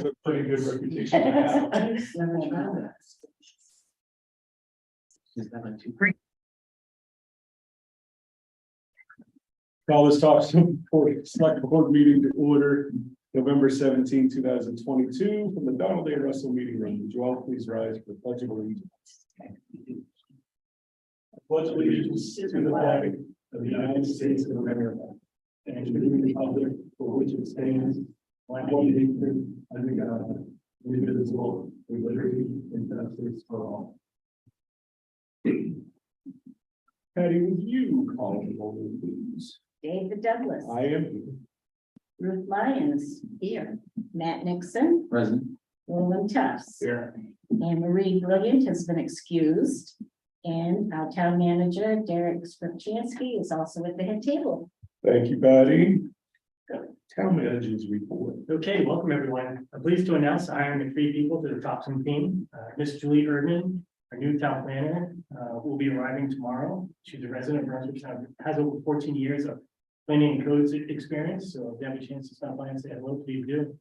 a pretty good reputation to have. Call this Topsham Select Board meeting to order November 17, 2022 from the Donald A. Russell Meeting Room. Would you all please rise for the Pledge of Allegiance? I pledge allegiance to the flag of the United States of America and to the republic for which it stands, one nation under God, indivisible, with liberty and justice for all. Patty, would you call the roll, please? David Douglas. I am. Ruth Lyons, here. Matt Nixon. Present. Roland Tufts. Here. Anne Marie Brilliant has been excused. And our town manager, Derek Spripchansky, is also at the head table. Thank you, Patty. Town managers report. Okay, welcome everyone. I'm pleased to announce the hiring of 3 people to the Topsham team. Miss Julie Erdman, our new town planner, will be arriving tomorrow. She's a resident of Brunswick, has over 14 years of planning and codes experience. So if you have a chance to stop by and say hello, please do.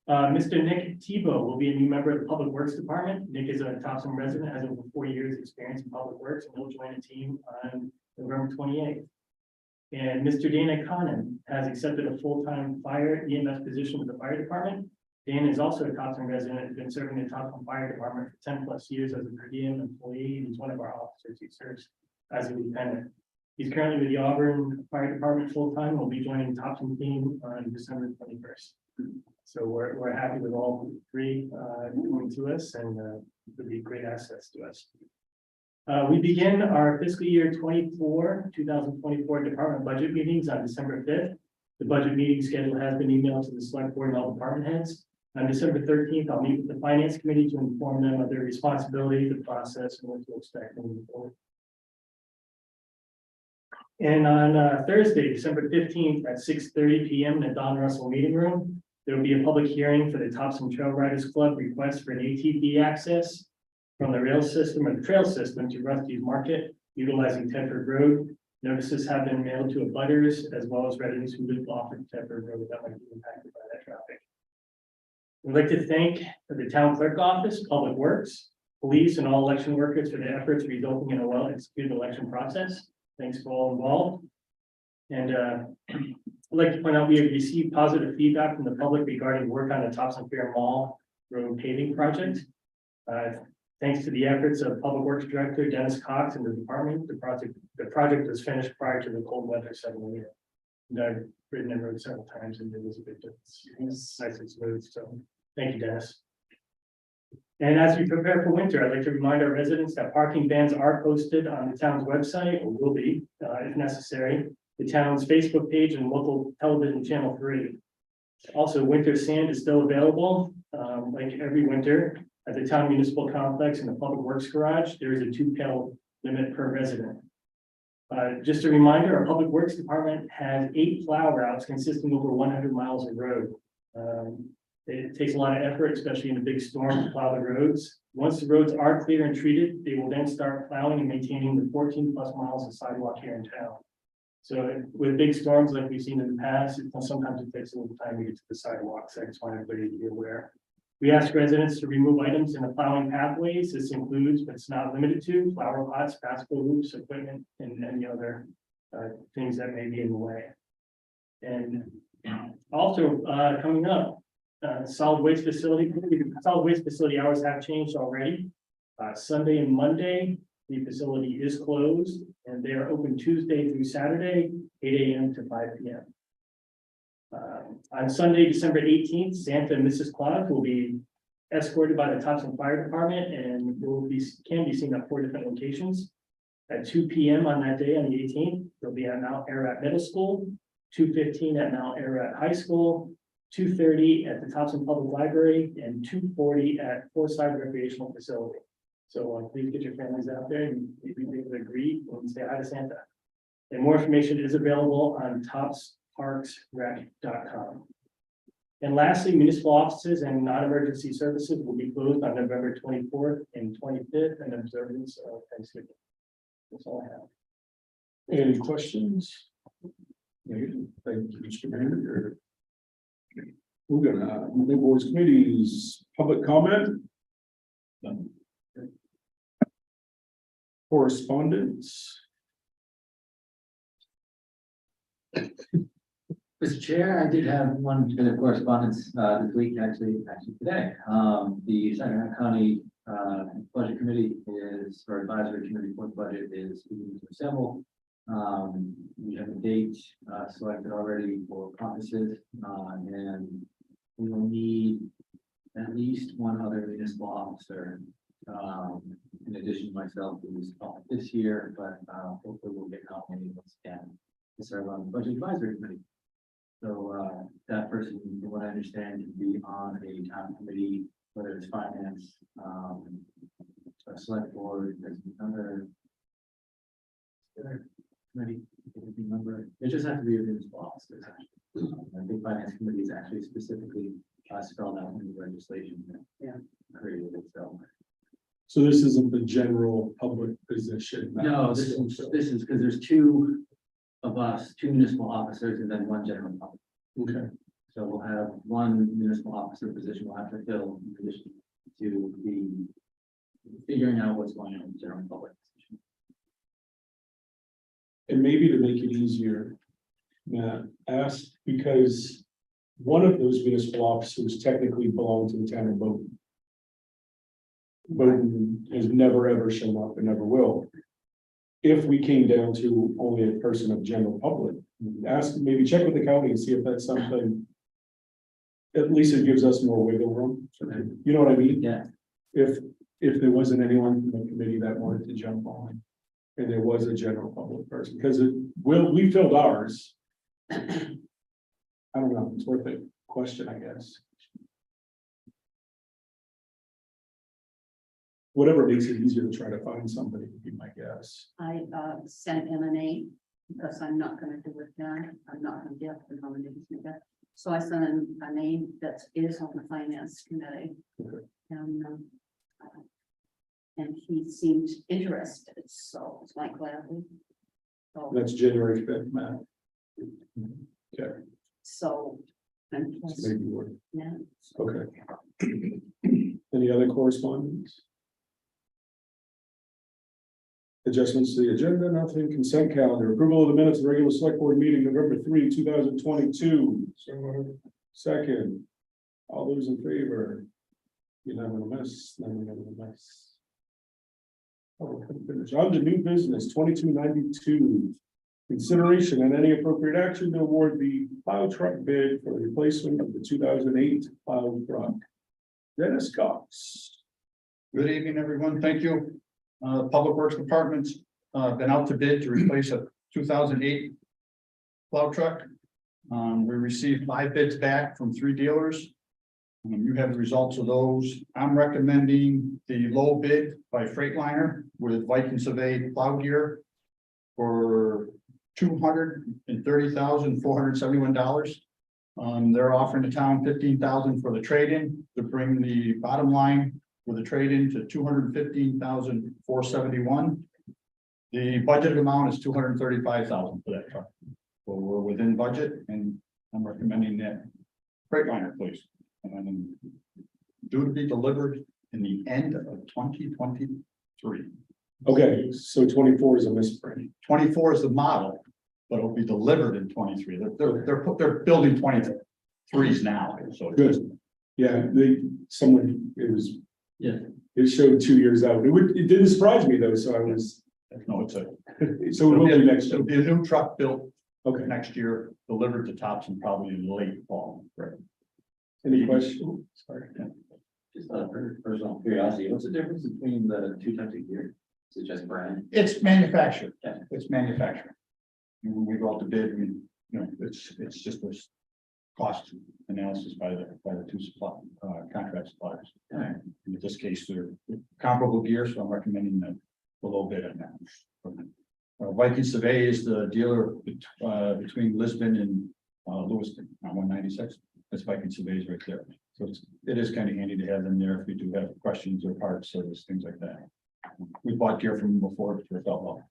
Mr. Nick Tebow will be a new member of the Public Works Department. Nick is a Topsham resident, has over 4 years experience in public works, and will join the team on November 28th. And Mr. Dana Conan has accepted a full-time fire EMS position with the fire department. Dan is also a Topsham resident, has been serving the Topsham Fire Department for 10+ years as a per diem employee. He's one of our officers. He serves as a lieutenant. He's currently with the Auburn Fire Department full-time. Will be joining the Topsham team on December 21st. So we're happy with all 3 coming to us, and it'll be great assets to us. We begin our fiscal year 2024 department budget meetings on December 5th. The budget meeting schedule has been emailed to the select board and all department heads. On December 13th, I'll meet with the finance committee to inform them of their responsibility, the process, and what to expect moving forward. And on Thursday, December 15th at 6:30 p.m. in the Don Russell Meeting Room, there will be a public hearing for the Topsham Trail Riders Club request for an ATV access from the rail system or the trail system to Rusty's Market, utilizing Tedford Road. Notices have been mailed to abutters as well as residents who live off of Tedford Road that might be impacted by that traffic. We'd like to thank the town clerk office, Public Works, police, and all election workers for their efforts resulting in a well-executed election process. Thanks for all involved. And I'd like to point out we have received positive feedback from the public regarding work on the Topsham Fair Mall Road paving project. Thanks to the efforts of Public Works Director Dennis Cox and the department, the project was finished prior to the cold weather setting in. And I've ridden the road several times and it was a big difference. It's nice and smooth. So thank you, Dennis. And as we prepare for winter, I'd like to remind our residents that parking bans are posted on the town's website, or will be, if necessary, the town's Facebook page and local television channel 3. Also, winter sand is still available, like every winter. At the town municipal complex and the public works garage, there is a 2-pail limit per resident. Just a reminder, our public works department has 8 plow routes consisting of over 100 miles of road. It takes a lot of effort, especially in a big storm, to plow the roads. Once the roads are clear and treated, they will then start plowing and maintaining the 14+ miles of sidewalk here in town. So with big storms like we've seen in the past, sometimes it takes a little time to get to the sidewalks. I just want everybody to be aware. We ask residents to remove items in the plowing pathways. This includes, but it's not limited to, flower pots, basketball hoops, equipment, and any other things that may be in the way. And also coming up, solid waste facility hours have changed already. Sunday and Monday, the facility is closed, and they are open Tuesday through Saturday, 8 a.m. to 5 p.m. On Sunday, December 18th, Santa and Mrs. Claus will be escorted by the Topsham Fire Department and can be seen at 4 different locations. At 2 p.m. on that day, on the 18th, they'll be at Mount Ararat Middle School, 2:15 at Mount Ararat High School, 2:30 at the Topsham Public Library, and 2:40 at Forsyth Recreational Facility. So please get your families out there and maybe they would agree and say hi to Santa. And more information is available on topsparksrec.com. And lastly, municipal offices and non-emergency services will be closed on November 24th and 25th in observance of Thanksgiving. That's all I have. Any questions? Thank you, Mr. Mayor. We're gonna, new boards committees, public comment. None. Correspondence. Mr. Chair, I did have one bit of correspondence this week, actually today. The Saginaw County Budget Committee or Advisory Committee for the Budget is beginning to assemble. We have a date selected already for caucuses, and we will need at least one other municipal officer. In addition to myself, who is off this year, but hopefully we'll get nominated once again to serve on the Budget Advisory Committee. So that person, from what I understand, can be on a town committee, whether it's finance, a select board, there's another committee, member. It just has to be a municipal officer. I think finance committee is actually specifically spelled out in the legislation. Created itself. So this isn't the general public position. No, this is because there's two of us, two municipal officers, and then one general public. Okay, So we'll have one municipal officer position we'll have to fill in addition to the figuring out what's going on in the general public. and maybe to make it easier, ask, because one of those municipal officers technically belong to the town of Bowden. Bowden has never ever shown up and never will. If we came down to only a person of general public, ask, maybe check with the county and see if that's something. At least it gives us more wiggle room. You know what I mean? Yeah, If there wasn't anyone from the committee that wanted to jump on. And there was a general public person, because we filled ours. I don't know, it's worth a question, I guess. Whatever makes it easier to try to find somebody would be my guess. I sent in a name because I'm not gonna do it now. I'm not gonna get the nominations like that. So I sent in a name that is on the finance committee. Okay. And he seemed interested, so it's like gladly. So, That's January 5th, Matt. Okay, so. And so plus, maybe we're, yeah. okay. Any other correspondence? Adjustments to the agenda, nothing. Consent calendar, approval of the minutes of regular select board meeting, November 3, 2022. So second, all those in favor? Unanimous, unanimous. Oh, we couldn't finish. On to new business, 2292. Consideration and any appropriate action to award the plow truck bid for the replacement of the 2008 plow truck. Dennis Cox. Good evening, everyone. Thank you. Public Works Department's been out to bid to replace a 2008 plow truck. We received 5 bids back from 3 dealers. You have the results of those. I'm recommending the low bid by Freightliner with Viking Survey plow gear for $230,471. They're offering the town $15,000 for the trade-in to bring the bottom line with the trade-in to $215,471. The budgeted amount is $235,000 for that truck. So we're within budget, and I'm recommending that Freightliner, please. And due to be delivered in the end of 2023. Okay, so 24 is a misprint. 24 is the model, but it'll be delivered in 23. They're building 23s now, so. Good. Yeah, someone, it was, yeah. it showed 2 years out. It didn't surprise me though, so I was, No, it's a. so it will be next year. It'll be a new truck built Okay, next year, delivered to Topsham probably in late fall. Right. any questions? Sorry. Just for personal curiosity, what's the difference between the two types of gear? Is it just brand? It's manufactured. Yeah. It's manufactured. When we go out to bid, it's just a cost analysis by the 2 contract suppliers. Alright. In this case, they're comparable gear, so I'm recommending the low bid on that. Viking Survey is the dealer between Lisbon and Lewiston on 196. That's Viking Surveys right there. So it is kind of handy to have them there if we do have questions or parts, service, things like that. We bought gear from them before, but it felt well.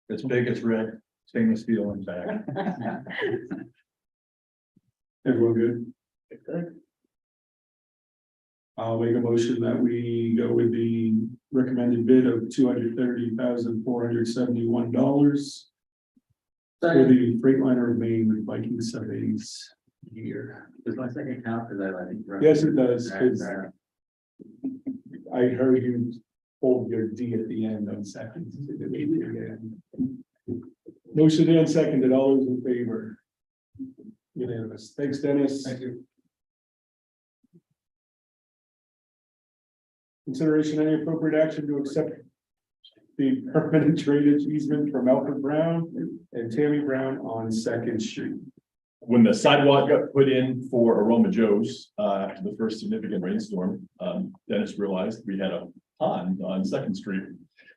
It's big, it's red, stainless steel in back. Everyone good? Good. I'll make a motion that we go with the recommended bid of $230,471 for the Freightliner of Maine with Viking surveys year. Does my second count? Because I think. Yes, it does, 'cause I heard you hold your D at the end on seconds. Motion and seconded, all those in favor? Unanimous. Thanks, Dennis. Thank you. Consideration any appropriate action to accept the permanent drainage easement from Alfred Brown and Tammy Brown on Second Street. When the sidewalk got put in for Aroma Joe's, after the first significant rainstorm, Dennis realized we had a pond on Second Street.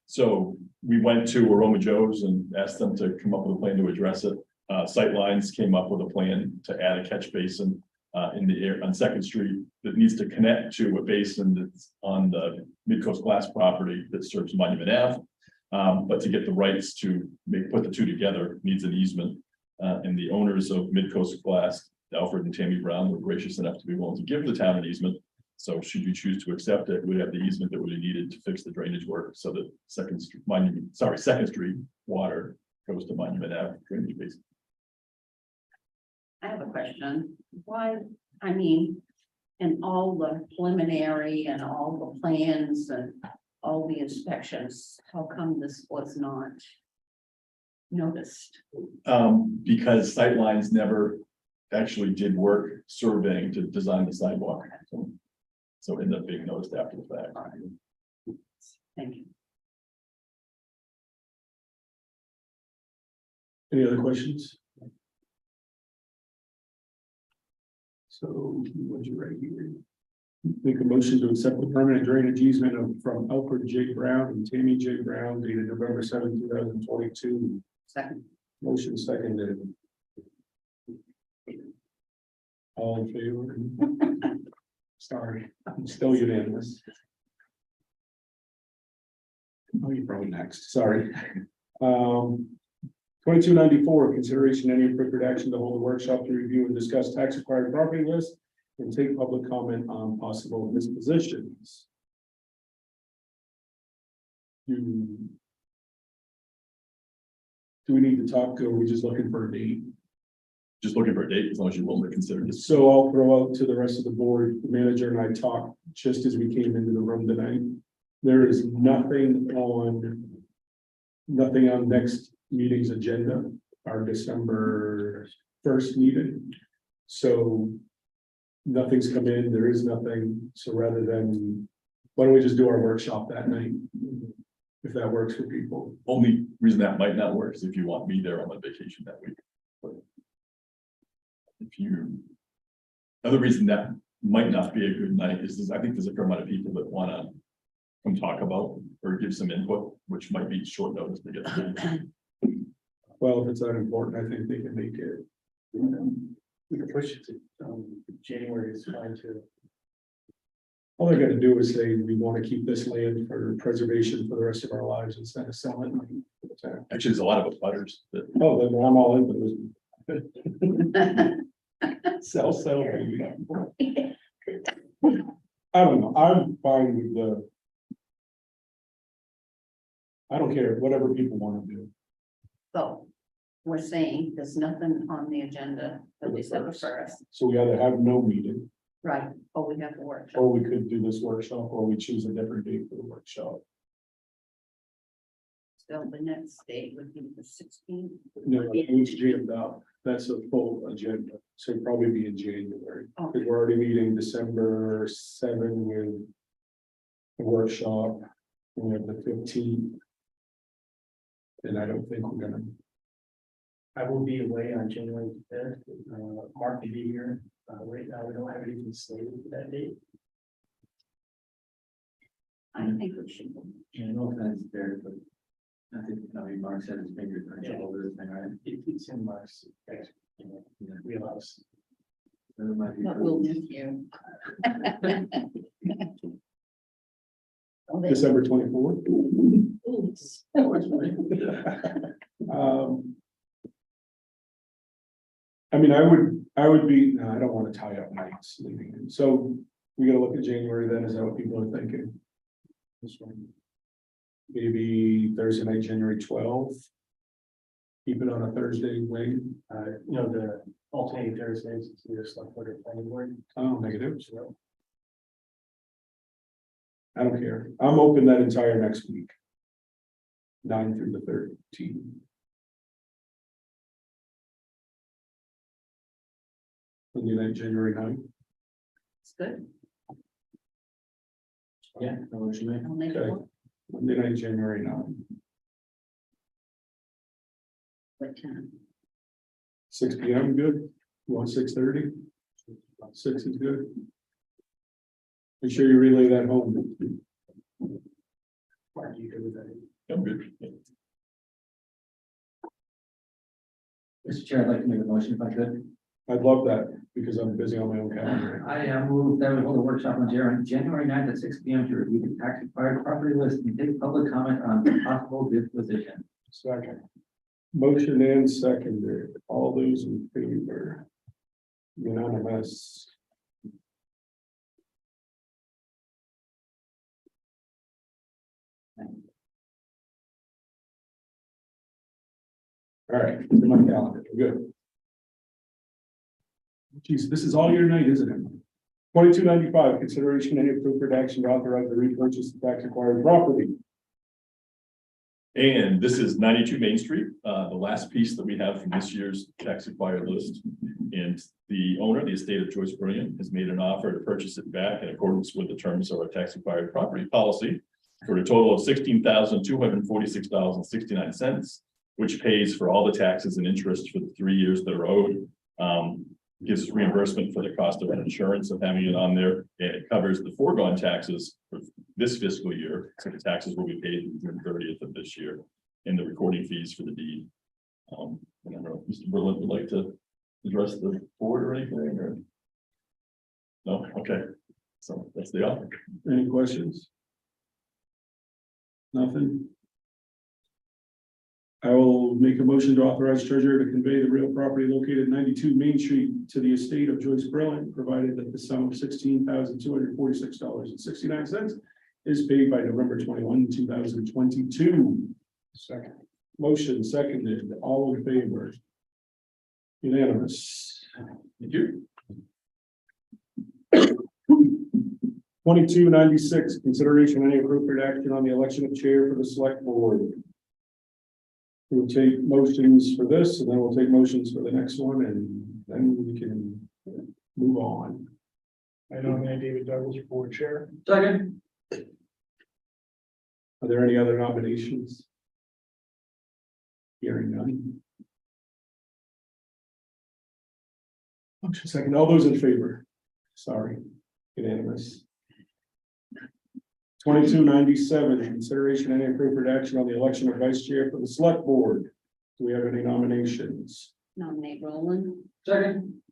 So we went to Aroma Joe's and asked them to come up with a plan to address it. Sightlines came up with a plan to add a catch basin in the air on Second Street that needs to connect to a basin that's on the Midcoast Glass property that serves Monument Ave. But to get the rights to put the two together needs an easement. And the owners of Midcoast Glass, Alfred and Tammy Brown, were gracious enough to be willing to give the town an easement. So should you choose to accept it, we'd have the easement that would be needed to fix the drainage work so that Second Street water goes to Monument Ave drainage basin. I have a question. Why, I mean, in all the preliminary and all the plans and all the inspections, how come this was not noticed? Because Sightlines never actually did work surveying to design the sidewalk. So it ended up being noticed after the fact. Thank you. Any other questions? So, what'd you write here? Make a motion to accept the permanent drainage easement from Alfred J. Brown and Tammy J. Brown dated November 7, 2022. Second. Motion seconded. All in favor? Sorry, I'm still unanimous. Oh, you're probably next, sorry. 2294, consideration any appropriate action to hold a workshop to review and discuss tax required property list and take public comment on possible dispositions. Do we need to talk, or are we just looking for a date? Just looking for a date, as long as you're willing to consider this. So I'll throw out to the rest of the board, the manager and I talked just as we came into the room tonight. There is nothing on next meeting's agenda, our December 1st meeting. So nothing's come in, there is nothing. So rather than, why don't we just do our workshop that night? If that works for people. Only reason that might not work is if you want me there on vacation that week. But other reason that might not be a good night is I think there's a fair amount of people that want to come talk about or give some input, which might be short notice to get to. Well, if it's that important, I think they can make it. We can push it to January is fine too. All they gotta do is say, we want to keep this land for preservation for the rest of our lives instead of selling it. Actually, there's a lot of butters that Oh, then I'm all in for this. Sell, baby. I don't know, I'm fine with I don't care, whatever people want to do. So we're saying there's nothing on the agenda for December 1st, So we either have no meeting, right? Or we have the workshop. or we could do this workshop, or we choose a different date for the workshop. So the next date would be the 16th. No, it's jammed up. That's a full agenda, so it'd probably be in January, because we're already meeting December 7 with the workshop. We have the 15th. And I don't think we're gonna, I will be away on January 5th. Mark will be here. Right now, we don't have anything slated for that date. I think we should. Yeah, no offense there, but I think, Mark said his fingers are over this thing, right? It's in Mark's wheelhouse. So it might be- But we'll miss you. December 24th. I mean, I would be, no, I don't want to tie up nights leaving. So we gotta look at January then, is that what people are thinking? This one. Maybe Thursday night, January 12th. Keep it on a Thursday, Wayne. The alternating Thursdays, it's either select board or planning board. Oh, negative. I don't care. I'm open that entire next week. 9 through the 13th. Monday night, January 9th. It's good. Yeah. I'll let you know. I'll make it Okay. work. Monday night, January 9th. What time? 6 p.m. good? You want 6:30? 6 is good. Make sure you relay that home. Mark, you good with that? I'm good. Mr. Chair, I'd like to make a motion if I could. I'd love that because I'm busy on my own calendar. I move that we hold a workshop on January 9th at 6 p.m. to review the tax required property list and take public comment on possible disposition. Second. Motion and seconded. All those in favor? Unanimous. All right, it's in my calendar. We're good. Geez, this is all your night, isn't it? 2295, consideration and appropriate action to authorize the repurchase of tax acquired property. And this is 92 Main Street, the last piece that we have from this year's tax acquired list. And the owner, the estate of Joyce Brilliant, has made an offer to purchase it back in accordance with the terms of our tax acquired property policy for a total of $16,246.69, which pays for all the taxes and interest for the 3 years that are owed. Gives us reimbursement for the cost of insurance of having it on there, and it covers the foregone taxes for this fiscal year. So the taxes will be paid June 30th of this year, and the recording fees for the deed. I don't know if Mr. Berlin would like to address the board or anything, or? No, okay, so that's the offer. Any questions? Nothing? I will make a motion to authorize treasurer to convey the real property located at 92 Main Street to the estate of Joyce Brilliant, provided that the sum of $16,246.69 is paid by November 21, 2022. Second. Motion seconded. All in favor? Unanimous. Thank you. 2296, consideration and any appropriate action on the election of chair for the select board. We'll take motions for this, and then we'll take motions for the next one, and then we can move on. I nominate David Douglas for board chair. Second. Are there any other nominations? Hearing none. Motion second. All those in favor? Sorry, unanimous. 2297, consideration and any appropriate action on the election of vice chair for the select board. Do we have any nominations? Nominate Roland. Second.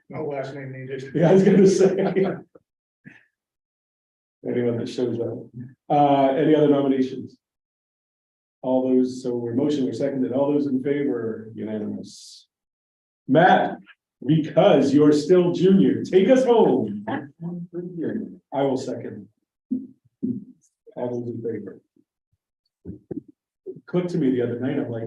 No last name needed. Yeah, I was gonna say. Anyone that shows up. Any other nominations? All those, so we're motion, we're seconded. All those in favor, unanimous. Matt, because you're still junior, take us home. I will second. All those in favor. Clicked to me the other night, I'm like,